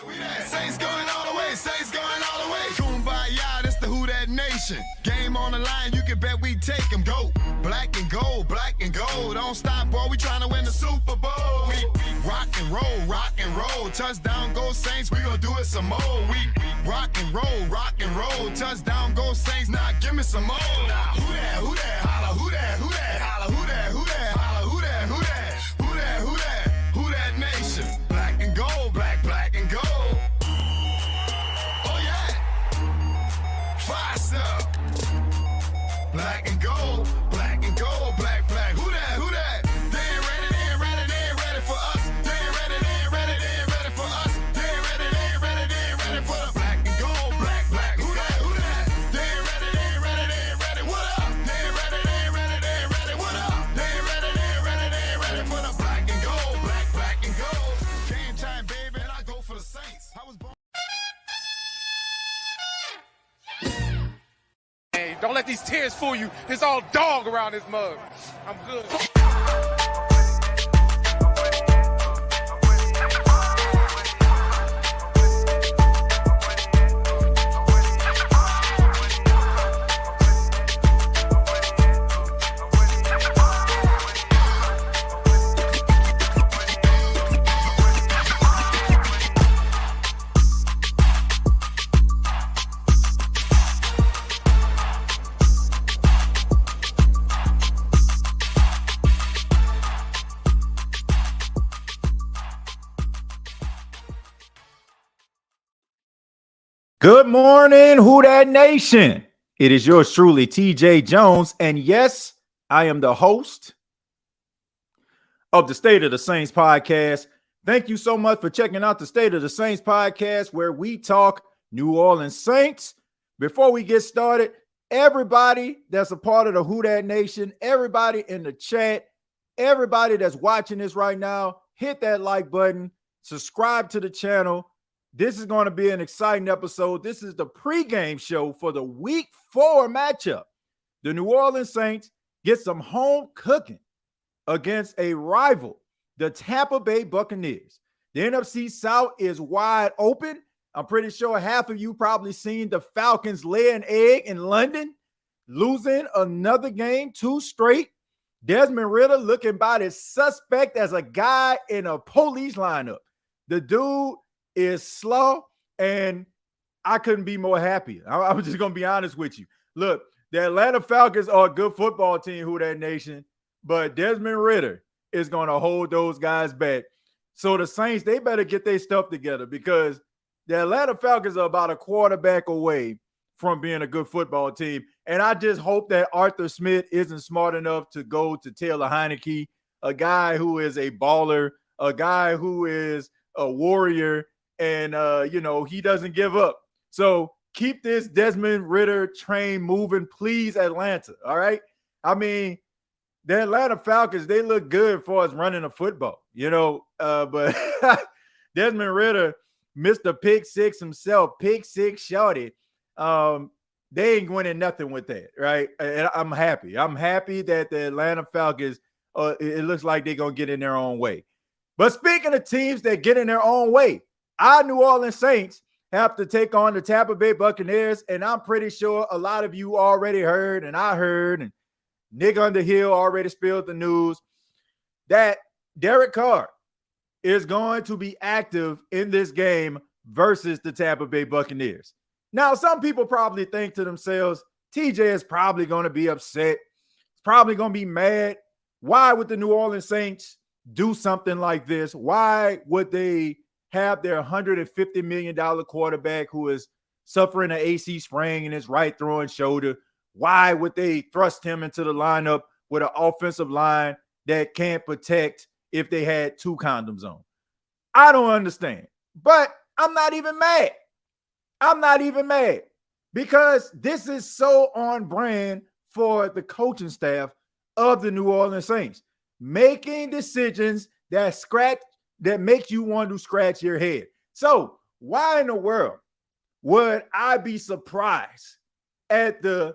Saints going all the way, Saints going all the way. Kumbaya, this the Who That Nation. Game on the line, you can bet we take them. Go black and gold, black and gold. Don't stop, boy, we trying to win the Super Bowl. We rock and roll, rock and roll. Touchdown, go Saints, we gonna do it some more. We rock and roll, rock and roll. Touchdown, go Saints, now give me some more. Now, who that, holla, who that, holla, who that, holla, who that, who that nation. Black and gold, black and gold. Oh yeah, fire stuff. Black and gold, black and gold, black. Who that? They ain't ready for us. They ain't ready for us. They ain't ready for the black and gold, black. Who that? They ain't ready. What up? They ain't ready. What up? They ain't ready for the black and gold, black and gold. Game time, baby, and I go for the Saints. I was born. Hey, don't let these tears fool you. There's all dog around this mug. I'm good. Good morning, Who Dat Nation. It is yours truly, TJ Jones. And yes, I am the host of the State of the Saints podcast. Thank you so much for checking out the State of the Saints podcast, where we talk New Orleans Saints. Before we get started, everybody that's a part of the Who Dat Nation, everybody in the chat, everybody that's watching this right now, hit that like button, subscribe to the channel. This is going to be an exciting episode. This is the pregame show for the Week 4 matchup. The New Orleans Saints get some home cooking against a rival, the Tampa Bay Buccaneers. The NFC South is wide open. I'm pretty sure half of you probably seen the Falcons lay an egg in London, losing another game, 2 straight. Desmond Ridder looking about as suspect as a guy in a police lineup. The dude is slow, and I couldn't be more happy. I'm just going to be honest with you. Look, the Atlanta Falcons are a good football team, Who Dat Nation, but Desmond Ridder is going to hold those guys back. So the Saints, they better get their stuff together, because the Atlanta Falcons are about a quarterback away from being a good football team. And I just hope that Arthur Smith isn't smart enough to go to Taylor Heineke, a guy who is a baller, a guy who is a warrior, and, he doesn't give up. So keep this Desmond Ridder train moving, please, Atlanta, all right? I mean, the Atlanta Falcons, they look good for us running a football, but Desmond Ridder missed a pick six himself, pick six shorty. They ain't winning nothing with that, right? And I'm happy. I'm happy that the Atlanta Falcons, it looks like they're going to get in their own way. But speaking of teams that get in their own way, our New Orleans Saints have to take on the Tampa Bay Buccaneers, and I'm pretty sure a lot of you already heard, and I heard, and Nick Underhill already spilled the news that Derek Carr is going to be active in this game versus the Tampa Bay Buccaneers. Now, some people probably think to themselves, TJ is probably going to be upset. He's probably going to be mad. Why would the New Orleans Saints do something like this? Why would they have their $150 million quarterback who is suffering an AC sprain in his right throwing shoulder? Why would they thrust him into the lineup with an offensive line that can't protect if they had 2 condoms on? I don't understand, but I'm not even mad. I'm not even mad, because this is so on brand for the coaching staff of the New Orleans Saints, making decisions that make you want to scratch your head. So why in the world would I be surprised at the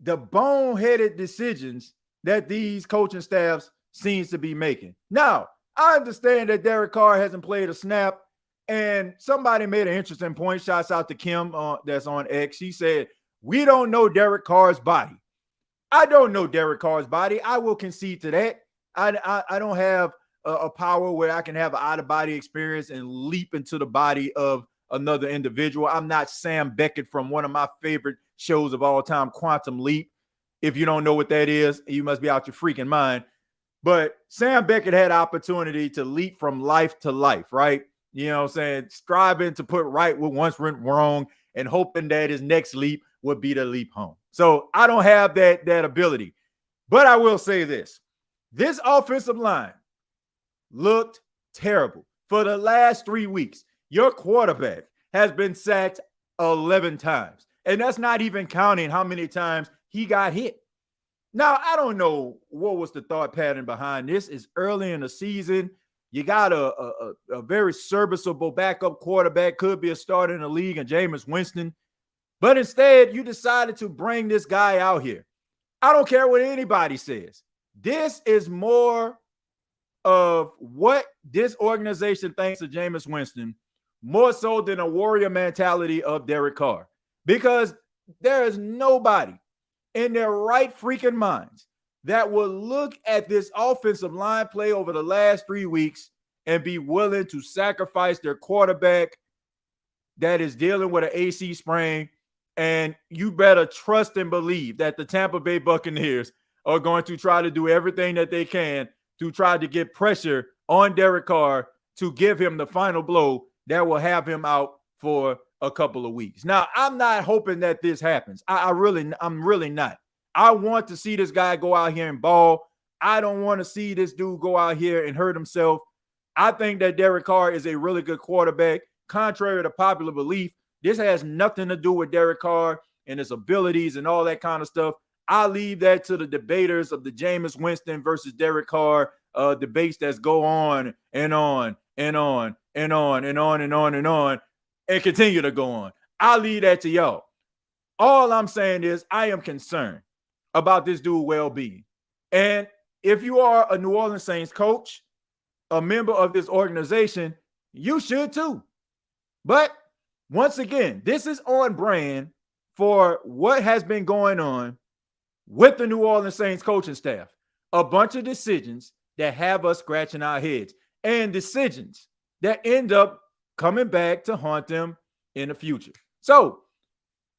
boneheaded decisions that these coaching staffs seems to be making? Now, I understand that Derek Carr hasn't played a snap And somebody made an interesting point. Shouts out to Kim that's on X. She said, we don't know Derek Carr's body. I don't know Derek Carr's body. I will concede to that. I don't have a power where I can have an out-of-body experience and leap into the body of another individual. I'm not Sam Beckett from one of my favorite shows of all time, Quantum Leap. If you don't know what that is, you must be out your freaking mind. But Sam Beckett had opportunity to leap from life to life, right? You know what I'm saying? Striving to put right what once went wrong and hoping that his next leap would be the leap home. So I don't have that ability. But I will say this. This offensive line looked terrible. For the last 3 weeks, your quarterback has been sacked 11 times. And that's not even counting how many times he got hit. Now, I don't know what was the thought pattern behind this. It's early in the season. You got a very serviceable backup quarterback, could be a starter in the league, and Jameis Winston. But instead, you decided to bring this guy out here. I don't care what anybody says. This is more of what this organization thinks of Jameis Winston, more so than a warrior mentality of Derek Carr. Because there is nobody in their right freaking minds that will look at this offensive line play over the last 3 weeks and be willing to sacrifice their quarterback that is dealing with an AC sprain. And you better trust and believe that the Tampa Bay Buccaneers are going to try to do everything that they can to try to get pressure on Derek Carr to give him the final blow that will have him out for a couple of weeks. Now, I'm not hoping that this happens. I'm really not. I want to see this guy go out here and ball. I don't want to see this dude go out here and hurt himself. I think that Derek Carr is a really good quarterback. Contrary to popular belief, this has nothing to do with Derek Carr and his abilities and all that kind of stuff. I leave that to the debaters of the Jameis Winston versus Derek Carr debates that go on and on and on and on and on and on and on and continue to go on. I'll leave that to y'all. All I'm saying is I am concerned about this dude's well-being. And if you are a New Orleans Saints coach, a member of this organization, you should too. But once again, this is on brand for what has been going on with the New Orleans Saints coaching staff. A bunch of decisions that have us scratching our heads and decisions that end up coming back to haunt them in the future. So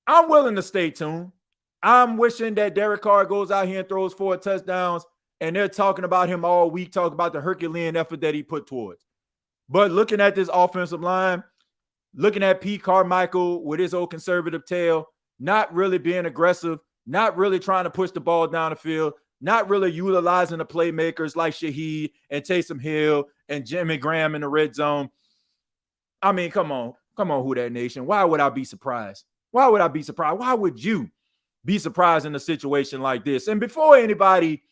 I'm willing to stay tuned. I'm wishing that Derek Carr goes out here and throws 4 touchdowns, and they're talking about him all week, talking about the Herculean effort that he put towards. But looking at this offensive line, looking at Pete Carmichael with his old conservative tail, not really being aggressive, not really trying to push the ball down the field, not really utilizing the playmakers like Shaheed and Taysom Hill and Jimmy Graham in the red zone. I mean, come on, Who Dat Nation. Why would I be surprised? Why would I be surprised? Why would you be surprised in a situation like this? And before anybody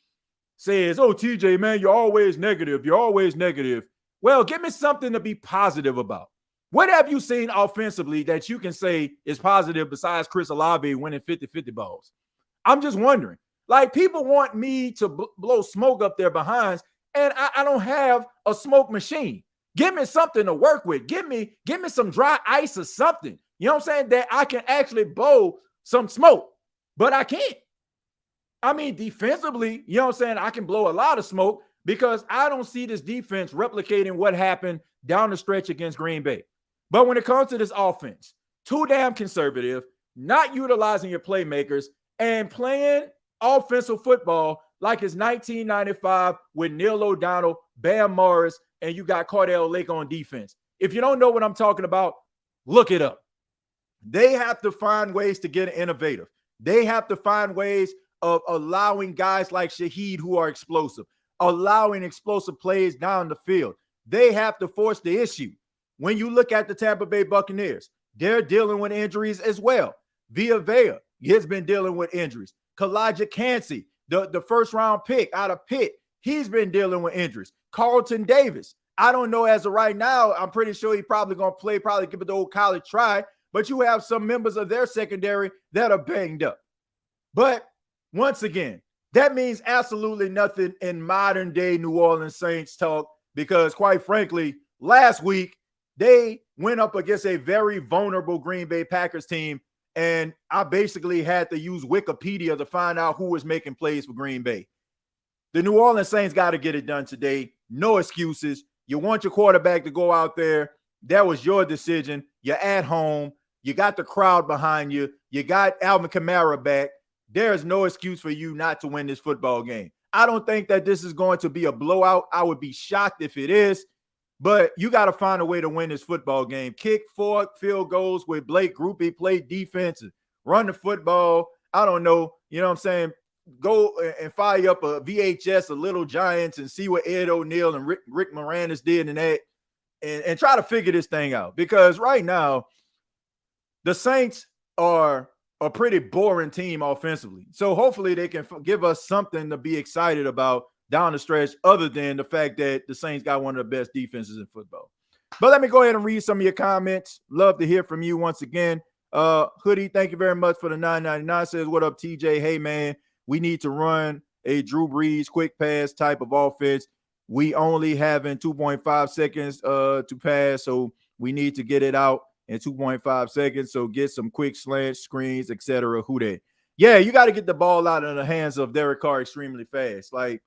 says, oh, TJ, man, you're always negative. You're always negative. Well, give me something to be positive about. What have you seen offensively that you can say is positive besides Chris Olave winning 50-50 balls? I'm just wondering. Like, people want me to blow smoke up their behinds, and I don't have a smoke machine. Give me something to work with. Give me some dry ice or something. You know what I'm saying? That I can actually blow some smoke, but I can't. I mean, defensively, you know what I'm saying? I can blow a lot of smoke because I don't see this defense replicating what happened down the stretch against Green Bay. But when it comes to this offense, too damn conservative, not utilizing your playmakers, and playing offensive football like it's 1995 with Neil O'Donnell, Bam Morris, and you got Cardell Lake on defense. If you don't know what I'm talking about, look it up. They have to find ways to get innovative. They have to find ways of allowing guys like Shaheed who are explosive, allowing explosive plays down the field. They have to force the issue. When you look at the Tampa Bay Buccaneers, they're dealing with injuries as well. Villa Vea has been dealing with injuries. Kalijah Kancey, the first-round pick out of Pitt, he's been dealing with injuries. Carlton Davis, I don't know as of right now. I'm pretty sure he's probably going to play, probably give it the old college try. But you have some members of their secondary that are banged up. But once again, that means absolutely nothing in modern-day New Orleans Saints talk because, quite frankly, last week, They went up against a very vulnerable Green Bay Packers team, and I basically had to use Wikipedia to find out who was making plays for Green Bay. The New Orleans Saints got to get it done today. No excuses. You want your quarterback to go out there. That was your decision. You're at home. You got the crowd behind you. You got Alvin Kamara back. There's no excuse for you not to win this football game. I don't think that this is going to be a blowout. I would be shocked if it is. But you got to find a way to win this football game. Kick 4 field goals with Blake Grupe, play defense, run the football. I don't know. You know what I'm saying? Go and fire up a VHS, a Little Giants, and see what Ed O'Neill and Rick Moranis did in that, and try to figure this thing out. Because right now, the Saints are a pretty boring team offensively. So hopefully they can give us something to be excited about down the stretch, other than the fact that the Saints got one of the best defenses in football. But let me go ahead and read some of your comments. Love to hear from you once again. Hoodie, thank you very much for the $9.99. Says, what up, TJ? Hey, man, we need to run a Drew Brees quick pass type of offense. We only having 2.5 seconds to pass, so we need to get it out in 2.5 seconds. So get some quick slant screens, etc. Who that? Yeah, you got to get the ball out of the hands of Derek Carr extremely fast. Like,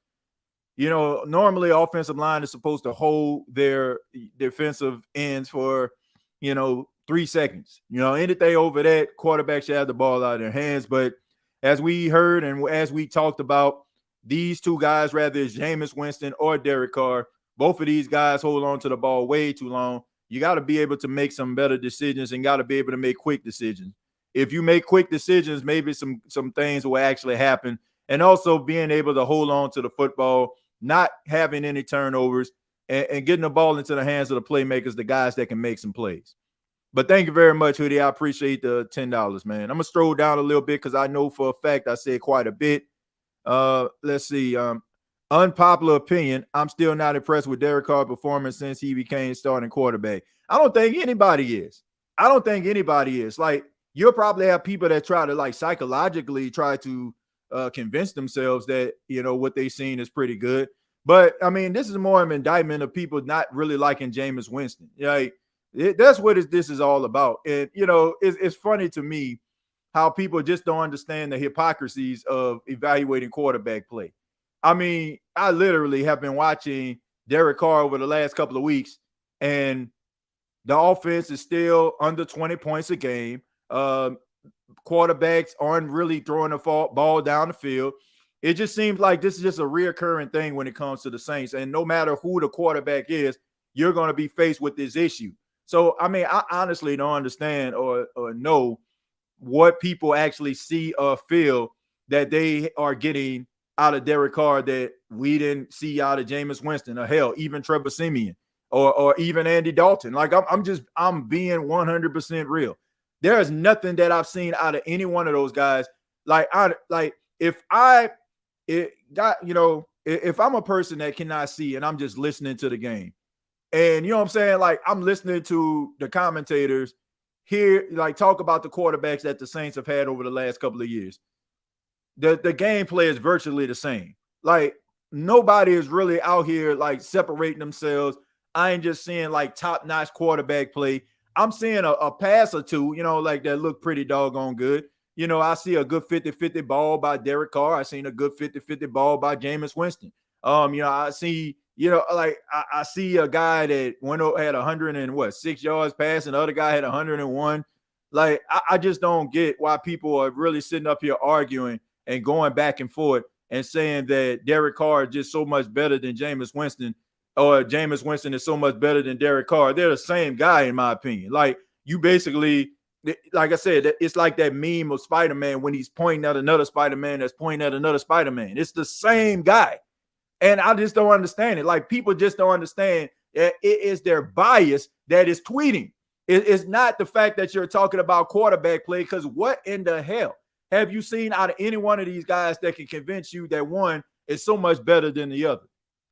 you know, normally offensive line is supposed to hold their defensive ends for, 3 seconds. Anything over that, quarterback should have the ball out of their hands. But as we heard and as we talked about, these two guys, rather it's Jameis Winston or Derek Carr, both of these guys hold on to the ball way too long. You got to be able to make some better decisions and got to be able to make quick decisions. If you make quick decisions, maybe some things will actually happen. And also being able to hold on to the football, not having any turnovers, and getting the ball into the hands of the playmakers, the guys that can make some plays. But thank you very much, Hoodie. I appreciate the $10, man. I'm going to stroll down a little bit because I know for a fact I said quite a bit. Let's see. Unpopular opinion. I'm still not impressed with Derek Carr's performance since he became starting quarterback. I don't think anybody is. Like, you'll probably have people that try to, like, psychologically try to convince themselves that, what they've seen is pretty good. But, I mean, this is more of an indictment of people not really liking Jameis Winston. Like, that's what this is all about. And, it's funny to me how people just don't understand the hypocrisies of evaluating quarterback play. I mean, I literally have been watching Derek Carr over the last couple of weeks, and the offense is still under 20 points a game. Quarterbacks aren't really throwing the ball down the field. It just seems like this is just a reoccurring thing when it comes to the Saints. And no matter who the quarterback is, you're going to be faced with this issue. So, I mean, I honestly don't understand or know what people actually see or feel that they are getting out of Derek Carr that we didn't see out of Jameis Winston, or hell, even Trevor Siemian or even Andy Dalton. Like, I'm being 100% real. There is nothing that I've seen out of any one of those guys. If I'm a person that cannot see and I'm just listening to the game, and you know what I'm saying? Like, I'm listening to the commentators here, like, talk about the quarterbacks that the Saints have had over the last couple of years. The gameplay is virtually the same. Like, nobody is really out here, like, separating themselves. I ain't just seeing, like, top-notch quarterback play. I'm seeing a pass or two, like, that look pretty doggone good. I see a good 50-50 ball by Derek Carr. I seen a good 50-50 ball by Jameis Winston. I see, I see a guy that had 106 yards passing, the other guy had 101. Like, I just don't get why people are really sitting up here arguing and going back and forth and saying that Derek Carr is just so much better than Jameis Winston, or Jameis Winston is so much better than Derek Carr. They're the same guy, in my opinion. Like, you basically, like I said, it's like that meme of Spider-Man when he's pointing at another Spider-Man that's pointing at another Spider-Man. It's the same guy. And I just don't understand it. Like, people just don't understand that it is their bias that is tweeting. It's not the fact that you're talking about quarterback play, because what in the hell have you seen out of any one of these guys that can convince you that one is so much better than the other?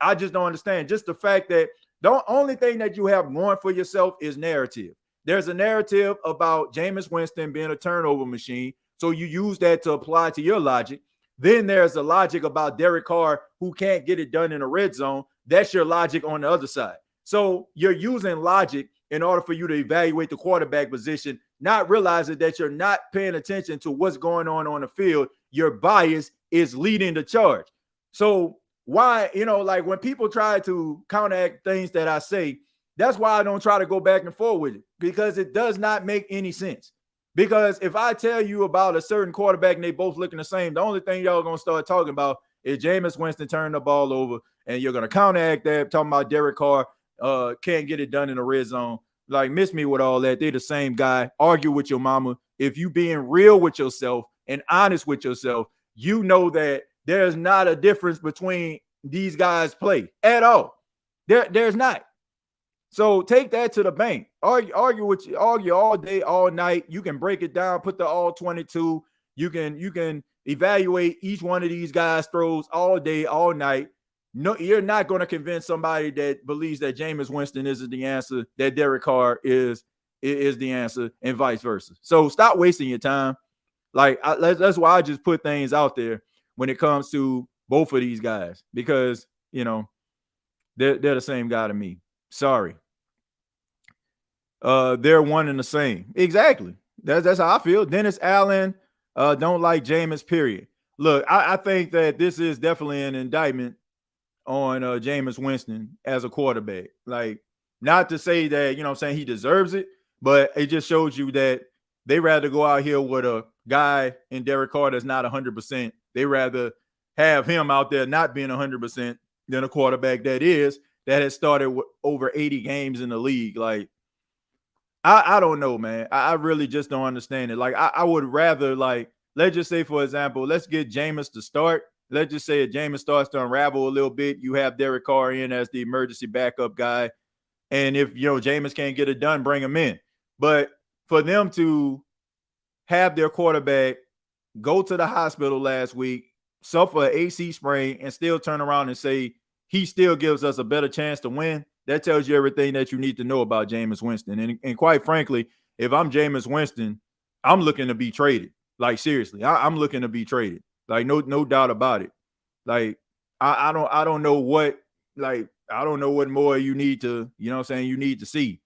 I just don't understand. Just the fact that the only thing that you have going for yourself is narrative. There's a narrative about Jameis Winston being a turnover machine, so you use that to apply to your logic. Then there's a logic about Derek Carr who can't get it done in a red zone. That's your logic on the other side. So you're using logic in order for you to evaluate the quarterback position, not realizing that you're not paying attention to what's going on the field. Your bias is leading the charge. So why, like when people try to counteract things that I say, that's why I don't try to go back and forth with it, because it does not make any sense. Because if I tell you about a certain quarterback and they both looking the same, the only thing y'all going to start talking about is Jameis Winston turning the ball over, and you're going to counteract that, talking about Derek Carr can't get it done in the red zone. Like, miss me with all that. They're the same guy. Argue with your mama. If you being real with yourself and honest with yourself, you know that there's not a difference between these guys' play at all. There's not. So take that to the bank. Argue all day, all night. You can break it down, put the all 22. You can evaluate each one of these guys' throws all day, all night. No, you're not going to convince somebody that believes that Jameis Winston isn't the answer, that Derek Carr is the answer, and vice versa. So stop wasting your time. Like, that's why I just put things out there when it comes to both of these guys, because they're the same guy to me. Sorry. They're one and the same. Exactly. That's how I feel. Dennis Allen don't like Jameis, period. Look, I think that this is definitely an indictment on Jameis Winston as a quarterback. Like, not to say that, he deserves it, but it just shows you that they rather go out here with a guy in Derek Carr that's not 100%. They rather have him out there not being 100% than a quarterback that has started over 80 games in the league. Like, I don't know, man. I really just don't understand it. Like, I would rather, like, let's just say, for example, let's get Jameis to start. Let's just say if Jameis starts to unravel a little bit, you have Derek Carr in as the emergency backup guy. And if, Jameis can't get it done, bring him in. But for them to have their quarterback go to the hospital last week, suffer an AC sprain, and still turn around and say he still gives us a better chance to win, that tells you everything that you need to know about Jameis Winston. And quite frankly, if I'm Jameis Winston, I'm looking to be traded. Like, seriously, I'm looking to be traded. Like, no doubt about it. Like, I don't know what more you need to, you need to see.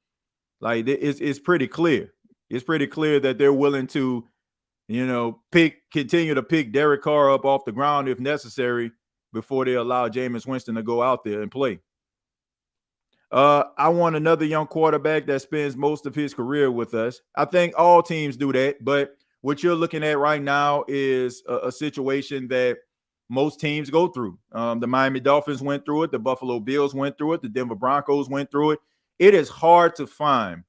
Like, it's pretty clear. It's pretty clear that they're willing to, continue to pick Derek Carr up off the ground if necessary before they allow Jameis Winston to go out there and play. I want another young quarterback that spends most of his career with us. I think all teams do that, but what you're looking at right now is a situation that most teams go through. The Miami Dolphins went through it. The Buffalo Bills went through it. The Denver Broncos went through it. It is hard to find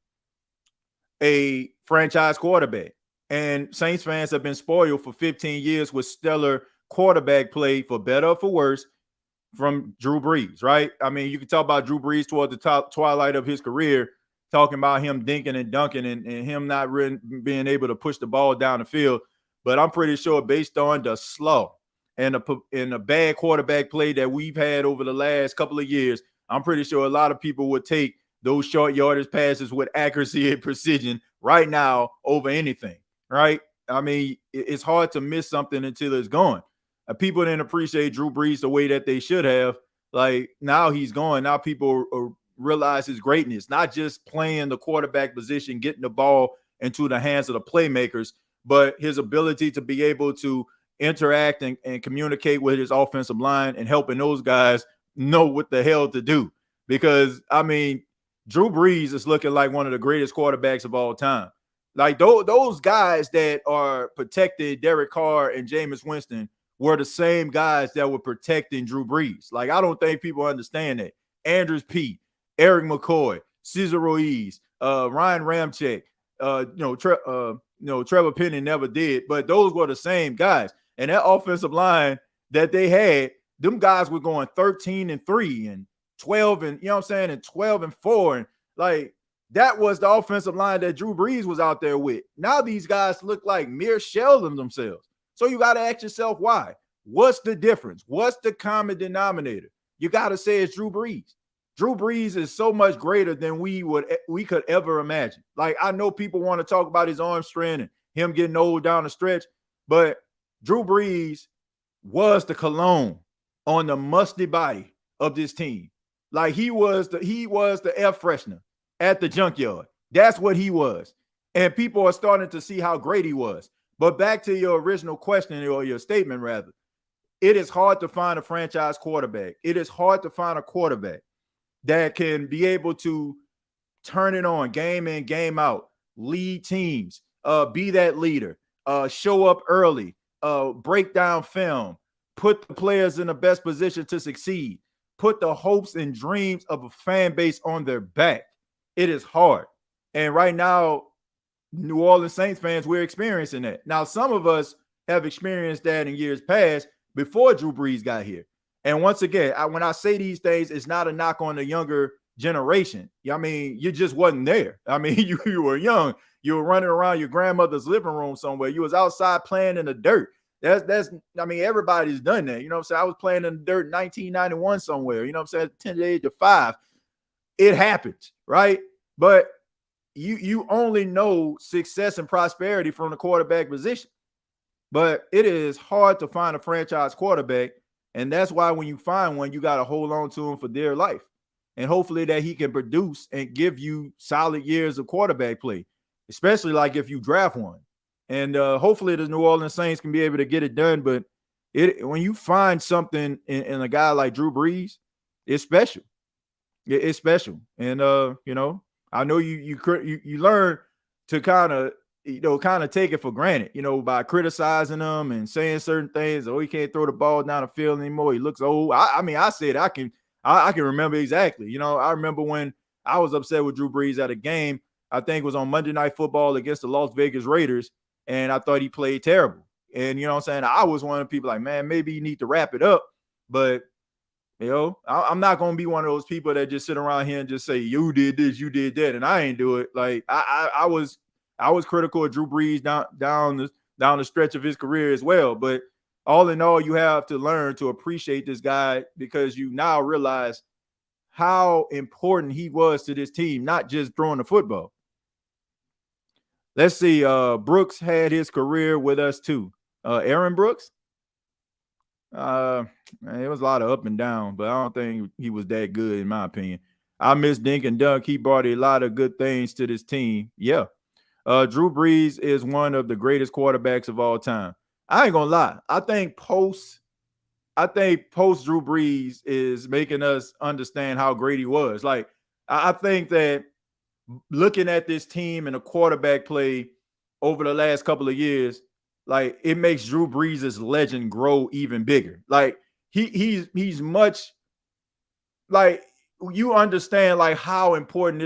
a franchise quarterback. And Saints fans have been spoiled for 15 years with stellar quarterback play, for better or for worse, from Drew Brees, right? I mean, you can talk about Drew Brees toward the twilight of his career, talking about him dinking and dunking and him not really being able to push the ball down the field. But I'm pretty sure, based on the slow and the bad quarterback play that we've had over the last couple of years, I'm pretty sure a lot of people would take those short yardage passes with accuracy and precision right now over anything, right? I mean, it's hard to miss something until it's gone. People didn't appreciate Drew Brees the way that they should have. Like, now he's gone. Now people realize his greatness, not just playing the quarterback position, getting the ball into the hands of the playmakers, but his ability to be able to interact and communicate with his offensive line and helping those guys know what the hell to do. Because, I mean, Drew Brees is looking like one of the greatest quarterbacks of all time. Like, those guys that are protecting Derek Carr and Jameis Winston were the same guys that were protecting Drew Brees. Like, I don't think people understand that. Andrews Pete, Eric McCoy, Cesar Ruiz, Ryan Ramczyk, Trevor Penning never did, but those were the same guys. And that offensive line that they had, them guys were going 13-3 and 12 and, and 12-4. And like, that was the offensive line that Drew Brees was out there with. Now these guys look like mere shells of themselves. So you got to ask yourself why. What's the difference? What's the common denominator? You got to say it's Drew Brees. Drew Brees is so much greater than we could ever imagine. Like, I know people want to talk about his arm strength and him getting old down the stretch, but Drew Brees was the cologne on the musty body of this team. Like, he was the air freshener. at the junkyard. That's what he was. And people are starting to see how great he was. But back to your original question, or your statement rather, it is hard to find a franchise quarterback. It is hard to find a quarterback that can be able to turn it on game in, game out, lead teams, be that leader, show up early, break down film, put the players in the best position to succeed, put the hopes and dreams of a fan base on their back. It is hard. And right now, New Orleans Saints fans, we're experiencing that. Now, some of us have experienced that in years past before Drew Brees got here. And once again, when I say these things, it's not a knock on the younger generation. I mean, you just wasn't there. I mean, you were young. You were running around your grandmother's living room somewhere. You was outside playing in the dirt. That's I mean, everybody's done that. You know what I'm saying? I was playing in the dirt in 1991 somewhere. You know what I'm saying? 10 to the age of 5. It happens, right? But you only know success and prosperity from the quarterback position. But it is hard to find a franchise quarterback. And that's why when you find one, you got to hold on to him for dear life. And hopefully that he can produce and give you solid years of quarterback play, especially like if you draft one. And hopefully the New Orleans Saints can be able to get it done. But when you find something in a guy like Drew Brees, it's special. It's special. And, I know you learn to kind of take it for granted, by criticizing him and saying certain things. Oh, he can't throw the ball down the field anymore. He looks old. I said I can remember exactly. I remember when I was upset with Drew Brees at a game. I think it was on Monday Night Football against the Las Vegas Raiders, and I thought he played terrible. And, what I'm saying? I was one of the people like, man, maybe you need to wrap it up. But, I'm not going to be one of those people that just sit around here and just say, you did this, you did that, and I ain't do it. Like, I was critical of Drew Brees down the stretch of his career as well. But all in all, you have to learn to appreciate this guy because you now realize how important he was to this team, not just throwing the football. Let's see. Brooks had his career with us too. Aaron Brooks. It was a lot of up and down, but I don't think he was that good in my opinion. I miss Dink and Dunk. He brought a lot of good things to this team. Yeah. Drew Brees is one of the greatest quarterbacks of all time. I ain't gonna lie. I think post Drew Brees is making us understand how great he was. Like, I think that looking at this team and the quarterback play over the last couple of years, like, it makes Drew Brees' legend grow even bigger. Like, he's much, like, you understand like how important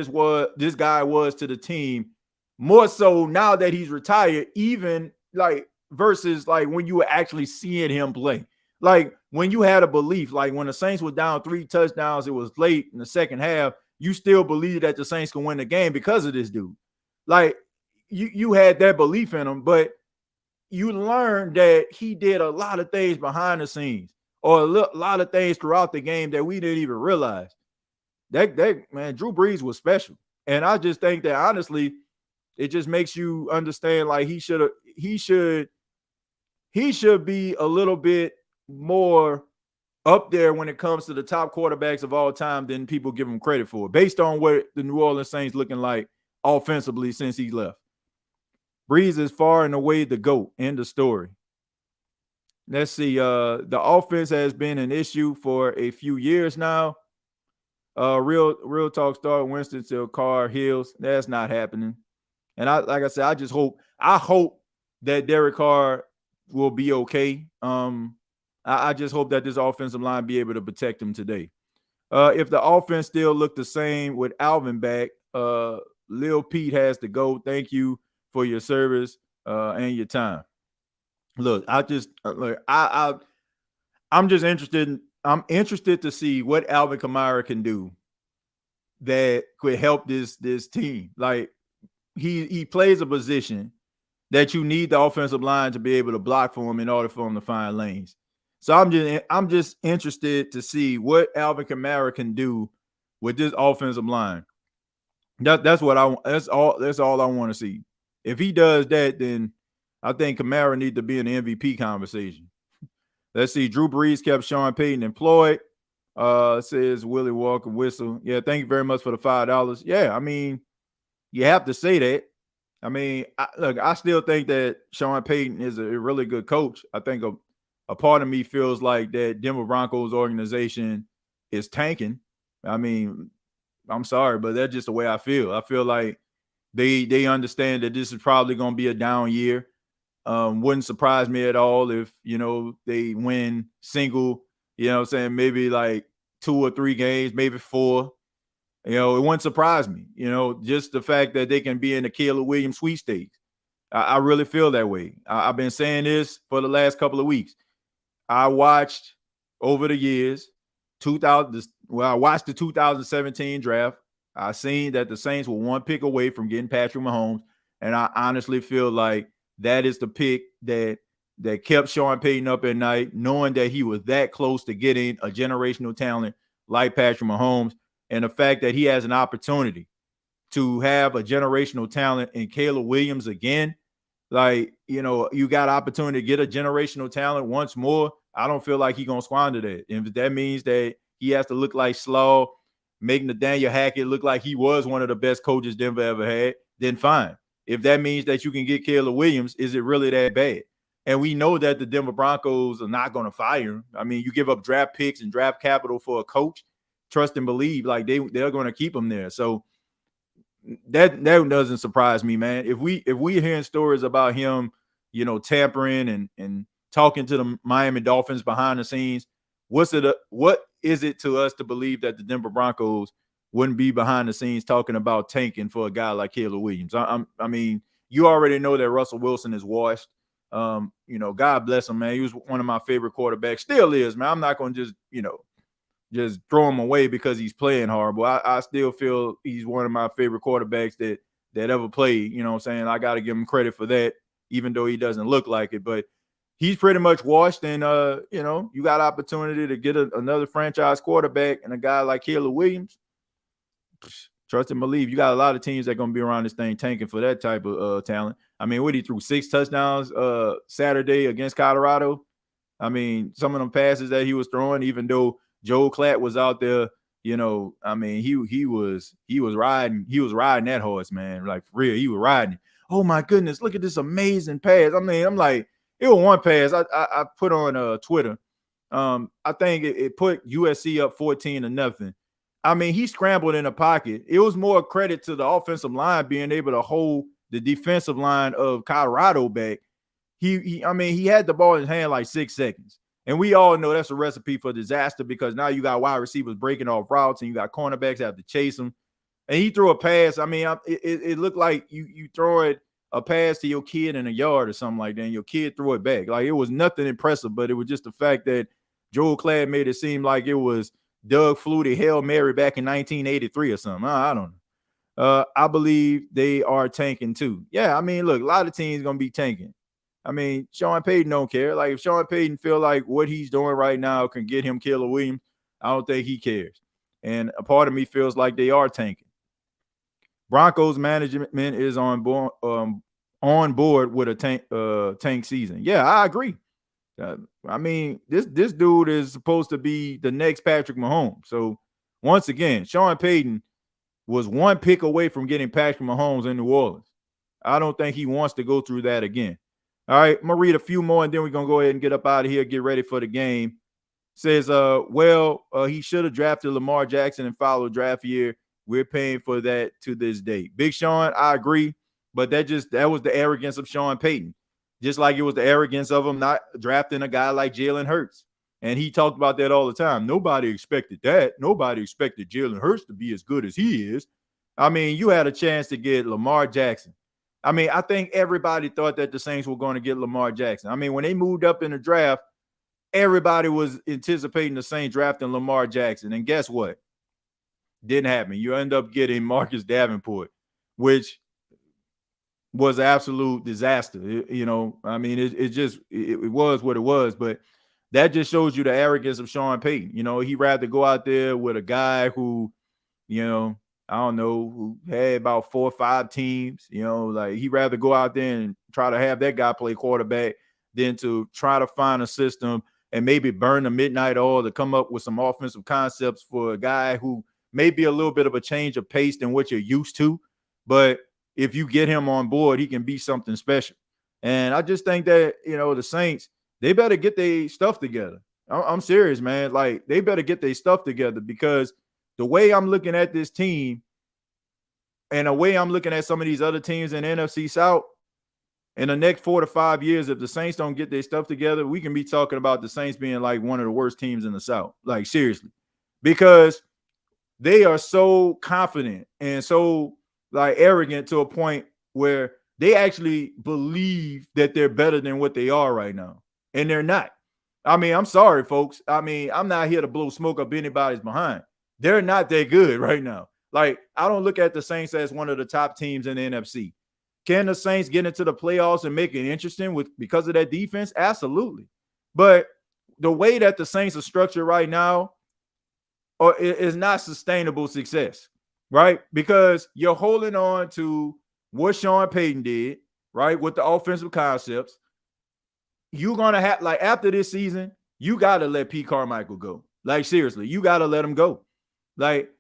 this guy was to the team, more so now that he's retired, even like versus like when you were actually seeing him play. Like, when you had a belief, like when the Saints were down 3 touchdowns, it was late in the second half, you still believe that the Saints can win the game because of this dude. Like, you had that belief in him, but you learned that he did a lot of things behind the scenes or a lot of things throughout the game that we didn't even realize. That man, Drew Brees was special. And I just think that honestly, it just makes you understand like he should be a little bit more up there when it comes to the top quarterbacks of all time than people give him credit for, based on what the New Orleans Saints looking like offensively since he left. Brees is far and away the GOAT. End of story. Let's see. The offense has been an issue for a few years now. Real talk start Winston till Carr heals. That's not happening. And like I said, I hope that Derek Carr will be okay. I just hope that this offensive line be able to protect him today. If the offense still looked the same with Alvin back, Lil Pete has to go. Thank you for your service and your time. Look, I'm just interested. I'm interested to see what Alvin Kamara can do that could help this team. Like, he plays a position that you need the offensive line to be able to block for him in order for him to find lanes. So I'm just interested to see what Alvin Kamara can do with this offensive line. That's all I want to see. If he does that, then I think Kamara needs to be in the MVP conversation. Let's see. Drew Brees kept Sean Payton employed. Says Willie Walker Whistle. Yeah, thank you very much for the $5. Yeah, I mean, you have to say that. I mean, I still think that Sean Payton is a really good coach. I think a part of me feels like that Denver Broncos organization is tanking. I mean, I'm sorry, but that's just the way I feel. I feel like they understand that this is probably going to be a down year. Wouldn't surprise me at all if, they win single, I'm saying, maybe like 2 or 3 games, maybe 4. It wouldn't surprise me, just the fact that they can be in the Caleb Williams sweepstakes. I really feel that way. I've been saying this for the last couple of weeks. I watched over the years, I watched the 2017 draft. I seen that the Saints were 1 pick away from getting Patrick Mahomes, and I honestly feel like that is the pick that kept Sean Payton up at night, knowing that he was that close to getting a generational talent like Patrick Mahomes, and the fact that he has an opportunity to have a generational talent in Caleb Williams again. Like, you got opportunity to get a generational talent once more. I don't feel like he's going to squander that. And if that means that he has to look like Slaw, make Nathaniel Hackett look like he was one of the best coaches Denver ever had, then fine. If that means that you can get Caleb Williams, is it really that bad? And we know that the Denver Broncos are not going to fire him. I mean, you give up draft picks and draft capital for a coach, trust and believe, like they're going to keep him there. So that doesn't surprise me, man. If we're hearing stories about him, tampering and talking to the Miami Dolphins behind the scenes, what is it to us to believe that the Denver Broncos wouldn't be behind the scenes talking about tanking for a guy like Caleb Williams? I mean, you already know that Russell Wilson is washed. God bless him, man. He was one of my favorite quarterbacks. Still is, man. I'm not going to just throw him away because he's playing horrible. I still feel he's one of my favorite quarterbacks that ever played. You know what I'm saying? I got to give him credit for that, even though he doesn't look like it. But he's pretty much washed, and, you got opportunity to get another franchise quarterback and a guy like Caleb Williams. Trust and believe. You got a lot of teams that are going to be around this thing tanking for that type of talent. I mean, he threw 6 touchdowns Saturday against Colorado. I mean, some of them passes that he was throwing, even though Joe Klatt was out there, I mean, he was riding that horse, man. Like, for real, he was riding it. Oh my goodness, look at this amazing pass. I mean, I'm like, it was one pass I put on Twitter. I think it put USC up 14-0. I mean, he scrambled in the pocket. It was more credit to the offensive line being able to hold the defensive line of Colorado back. He had the ball in his hand like 6 seconds. And we all know that's a recipe for disaster, because now you got wide receivers breaking off routes and you got cornerbacks that have to chase them. And he threw a pass. I mean, it looked like you throw it a pass to your kid in a yard or something like that, and your kid threw it back. Like, it was nothing impressive, but it was just the fact that Joel Klatt made it seem like it was Doug Flutie Hail Mary back in 1983 or something. I don't know. I believe they are tanking too. Yeah, I mean, look, a lot of teams going to be tanking. I mean, Sean Payton don't care. Like, if Sean Payton feel like what he's doing right now can get him Caleb Williams, I don't think he cares. And a part of me feels like they are tanking. Broncos management is on board with a tank season. Yeah, I agree. I mean, this dude is supposed to be the next Patrick Mahomes. So, once again, Sean Payton was 1 pick away from getting Patrick Mahomes in New Orleans. I don't think he wants to go through that again. All right, I'm going to read a few more, and then we're going to go ahead and get up out of here, get ready for the game. Says, he should have drafted Lamar Jackson and followed draft year. We're paying for that to this day. Big Sean, I agree, but that was the arrogance of Sean Payton. Just like it was the arrogance of him not drafting a guy like Jalen Hurts. And he talked about that all the time. Nobody expected that. Nobody expected Jalen Hurts to be as good as he is. I mean, you had a chance to get Lamar Jackson. I mean, I think everybody thought that the Saints were going to get Lamar Jackson. I mean, when they moved up in the draft, everybody was anticipating the Saints drafting Lamar Jackson. And guess what? Didn't happen. You end up getting Marcus Davenport, which was an absolute disaster. I mean, it was what it was, but that just shows you the arrogance of Sean Payton. He'd rather go out there with a guy who, I don't know, who had about 4 or 5 teams, like he'd rather go out there and try to have that guy play quarterback than to try to find a system and maybe burn the midnight oil to come up with some offensive concepts for a guy who may be a little bit of a change of pace than what you're used to. But if you get him on board, he can be something special. And I just think that, the Saints, they better get their stuff together. I'm serious, man. Like, they better get their stuff together, because the way I'm looking at this team and the way I'm looking at some of these other teams in the NFC South, in the next 4 to 5 years, if the Saints don't get their stuff together, we can be talking about the Saints being like one of the worst teams in the South. Like, seriously, because they are so confident and so like arrogant to a point where they actually believe that they're better than what they are right now. And they're not. I mean, I'm sorry, folks. I mean, I'm not here to blow smoke up anybody's behind. They're not that good right now. Like, I don't look at the Saints as one of the top teams in the NFC. Can the Saints get into the playoffs and make it interesting because of that defense? Absolutely. But the way that the Saints are structured right now is not sustainable success, right? Because you're holding on to what Sean Payton did, right, with the offensive concepts. You're going to have, like, after this season, you got to let Pete Carmichael go. Like, seriously, you got to let him go. Like,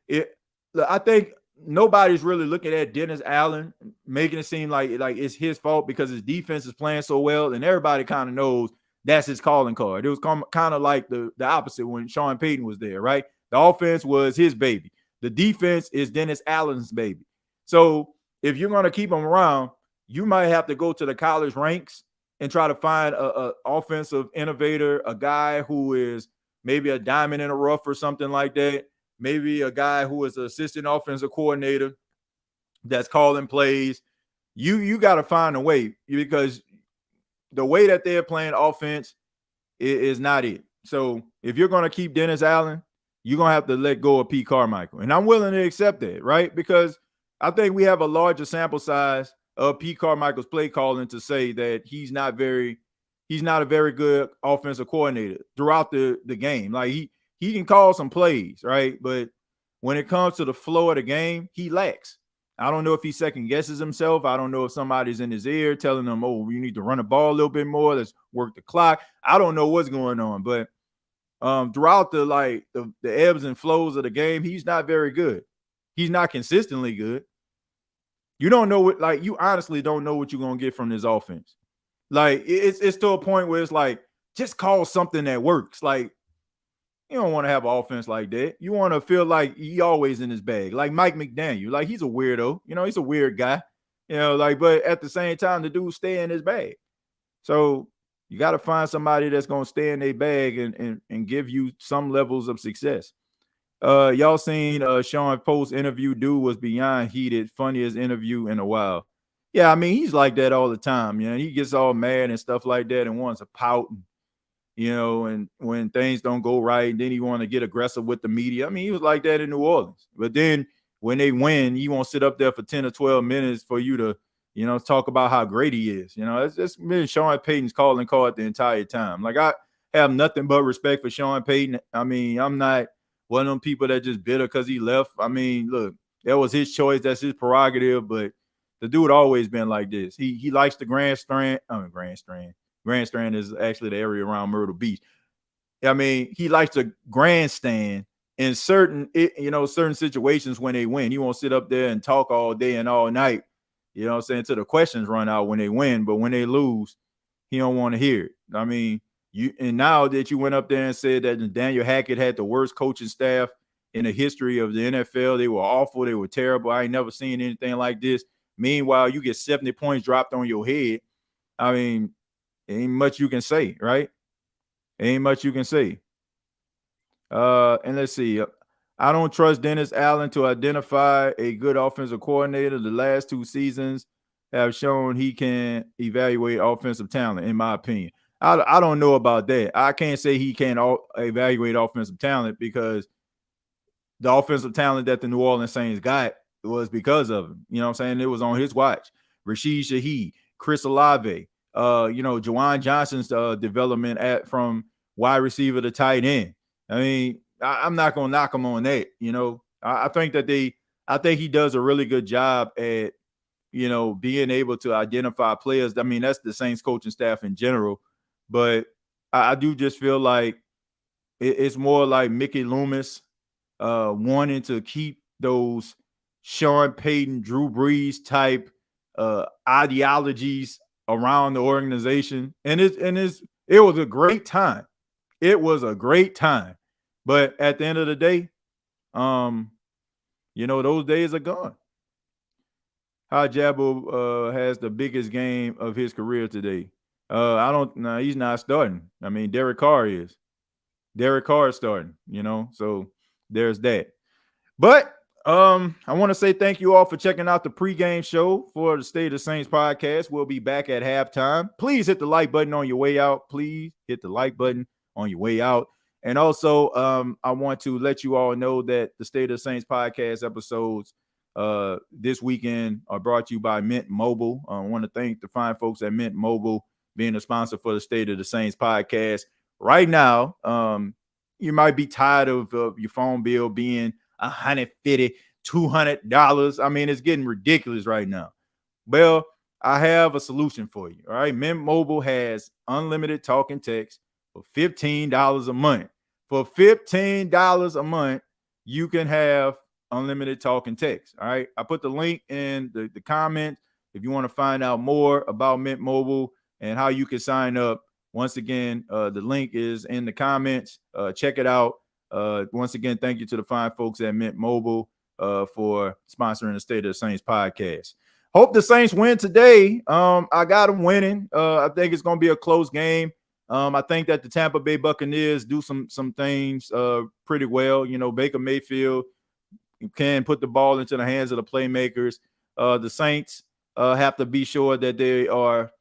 I think nobody's really looking at Dennis Allen, making it seem like it's his fault because his defense is playing so well, and everybody kind of knows that's his calling card. It was kind of like the opposite when Sean Payton was there, right? The offense was his baby. The defense is Dennis Allen's baby. So if you're going to keep him around, you might have to go to the college ranks and try to find a offensive innovator, a guy who is maybe a diamond in the rough or something like that. Maybe a guy who is an assistant offensive coordinator that's calling plays. You got to find a way, because the way that they're playing offense is not it. So if you're going to keep Dennis Allen, you're going to have to let go of Pete Carmichael. And I'm willing to accept that, right? Because I think we have a larger sample size of Pete Carmichael's play calling to say that he's not a very good offensive coordinator throughout the game. Like, he can call some plays, right? But when it comes to the flow of the game, he lacks. I don't know if he second guesses himself. I don't know if somebody's in his ear telling him, oh, you need to run the ball a little bit more. Let's work the clock. I don't know what's going on. But throughout the ebbs and flows of the game, he's not very good. He's not consistently good. You don't know you honestly don't know what you're going to get from this offense. Like, it's to a point where it's like, just call something that works. Like, you don't want to have an offense like that. You want to feel like he always in his bag. Like Mike McDaniel. Like, he's a weirdo. He's a weird guy. But at the same time, the dude stay in his bag. So you got to find somebody that's going to stay in their bag and give you some levels of success. Y'all seen Sean Post's interview? Dude was beyond heated. Funniest interview in a while. Yeah, I mean, he's like that all the time. He gets all mad and stuff like that and wants to pout and when things don't go right, then he want to get aggressive with the media. I mean, he was like that in New Orleans. But then when they win, he won't sit up there for 10 or 12 minutes for you to, talk about how great he is. It's just been Sean Payton's calling card the entire time. Like, I have nothing but respect for Sean Payton. I mean, I'm not one of them people that just bitter because he left. I mean, look, that was his choice. That's his prerogative. But the dude always been like this. He likes the grandstand. Grandstand is actually the area around Myrtle Beach. I mean, he likes to grandstand in certain situations when they win. He won't sit up there and talk all day and all night, till the questions run out when they win. But when they lose, he don't want to hear it. I mean, now that you went up there and said that Daniel Hackett had the worst coaching staff in the history of the NFL, they were awful, they were terrible. I ain't never seen anything like this. Meanwhile, you get 70 points dropped on your head. I mean, ain't much you can say, right? Ain't much you can say. And let's see. I don't trust Dennis Allen to identify a good offensive coordinator. The last 2 seasons have shown he can evaluate offensive talent, in my opinion. I don't know about that. I can't say he can't evaluate offensive talent because the offensive talent that the New Orleans Saints got was because of him. You know what I'm saying? It was on his watch. Rashid Shaheed, Chris Olave, Juwan Johnson's development from wide receiver to tight end. I mean, I'm not going to knock him on that. I think he does a really good job at, being able to identify players. I mean, that's the Saints coaching staff in general. But I do just feel like it's more like Mickey Loomis wanting to keep those Sean Payton, Drew Brees type ideologies around the organization. And it was a great time. It was a great time. But at the end of the day, those days are gone. Jabba has the biggest game of his career today. He's not starting. I mean, Derek Carr is. Derek Carr is starting, so there's that. But I want to say thank you all for checking out the pregame show for the State of the Saints podcast. We'll be back at halftime. Please hit the like button on your way out. Please hit the like button on your way out. And also, I want to let you all know that the State of the Saints podcast episodes this weekend are brought to you by Mint Mobile. I want to thank the fine folks at Mint Mobile being a sponsor for the State of the Saints podcast. Right now, you might be tired of your phone bill being $150, $200. I mean, it's getting ridiculous right now. Well, I have a solution for you. All right. Mint Mobile has unlimited talk and text for $15 a month. For $15 a month, you can have unlimited talk and text. All right. I put the link in the comments if you want to find out more about Mint Mobile and how you can sign up. Once again, the link is in the comments. Check it out. Once again, thank you to the fine folks at Mint Mobile for sponsoring the State of the Saints podcast. Hope the Saints win today. I got them winning. I think it's going to be a close game. I think that the Tampa Bay Buccaneers do some things pretty well. Baker Mayfield can put the ball into the hands of the playmakers. The Saints have to be sure that they are,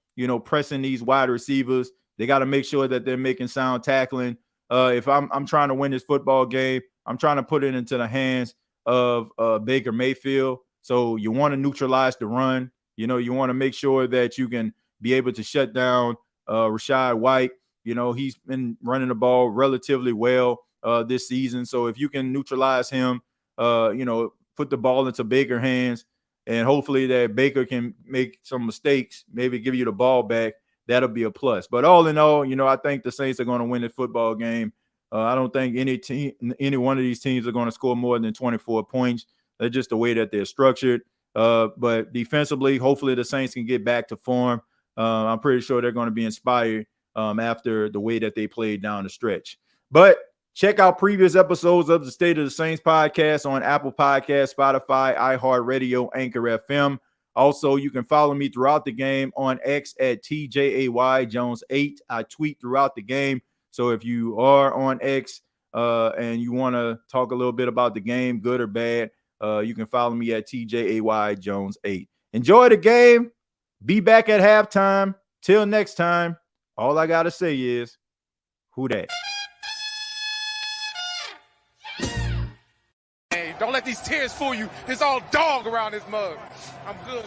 pressing these wide receivers. They got to make sure that they're making sound tackling. If I'm trying to win this football game, I'm trying to put it into the hands of Baker Mayfield. So you want to neutralize the run. You want to make sure that you can be able to shut down Rashad White. He's been running the ball relatively well this season. So if you can neutralize him, put the ball into Baker's hands, and hopefully that Baker can make some mistakes, maybe give you the ball back. That'll be a plus. But all in all, I think the Saints are going to win the football game. I don't think any one of these teams are going to score more than 24 points. That's just the way that they're structured. But defensively, hopefully the Saints can get back to form. I'm pretty sure they're going to be inspired after the way that they played down the stretch. But check out previous episodes of the State of the Saints podcast on Apple Podcasts, Spotify, iHeartRadio, Anchor FM. Also, you can follow me throughout the game on X at TJAYJones8. I tweet throughout the game. So if you are on X and you want to talk a little bit about the game, good or bad, you can follow me at TJAYJones8. Enjoy the game. Be back at halftime. Till next time, all I got to say is, who dat? Hey, don't let these tears fool you. It's all dog around this mug. I'm good.